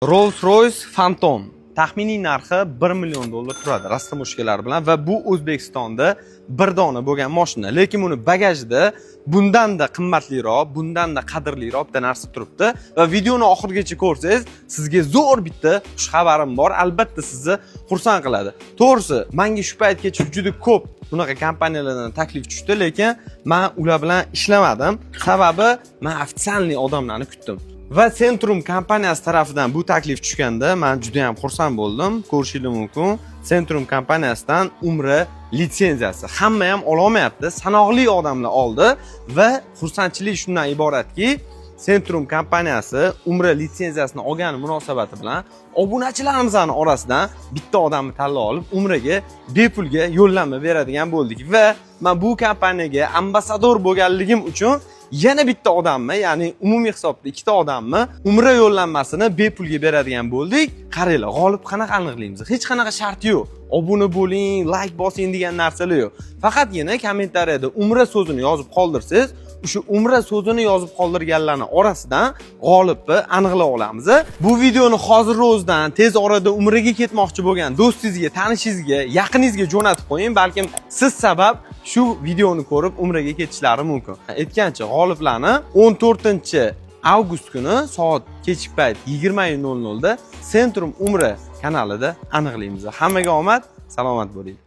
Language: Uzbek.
Rolls-Royce Phantom taxminiy narxi $1 million turadi rastamoshkalar bilan va bu O'zbekistonda bir dona bo'lgan mashina, lekin uni bagajida bundanda qimmatliroq, bundanda qadrliroq bitta narsa turibdi va videoni oxirigacha ko'rsangiz, sizga zo'r bitta xushxabarim bor, albatta sizni xursand qiladi. To'g'risi, menga shu paytgacha juda ko'p bunaqa kompaniyalardan taklif tushdi, lekin men ular bilan ishlamadim. Sababi men ofitsialniy odamlarni kutdim. Va Centrum kompaniyasi tarafidan bu taklif tushganda men juda ham xursand bo'ldim. Ko'rishingiz mumkin. Centrum kompaniyasidan Umra litsenziyasi. Hamma ham ola olmayapti. Sanoqli odamlar oldi va xursandchilik shundan iboratki, Centrum kompaniyasi Umra litsenziyasini olgani munosabati bilan obunachilarimizning orasidan bitta odamni tanlab olib, Umraga bepulga yo'llanma beradigan bo'ldik va men bu kompaniyaga ambassador bo'lganligim uchun yana bitta odamni, ya'ni umumiy hisobda ikkita odamni Umra yo'llanmasini bepulga beradigan bo'ldik. Qaranglar, g'olib qanaqa aniqlaymiz? Hech qanaqa shart yo'q. Obuna bo'ling, like bosing degan narsalar yo'q. Faqatgina kommentariyada Umra so'zini yozib qoldirsangiz, o'sha Umra so'zini yozib qoldirganlarning orasidan g'olibni aniqlab olamiz. Bu videoni hozir o'zidan tez orada Umraga ketmoqchi bo'lgan do'stingizga, tanishingizga, yaqiningizga jo'natib qo'ying, balkim siz sabab shu videoni ko'rib Umraga ketishlari mumkin. Aytgancha, g'oliblarni 14-avgust kuni soat kechki payt 20:00 da Centrum Umra kanalida aniqlaymiz. Hammaga omad, salomat bo'ling.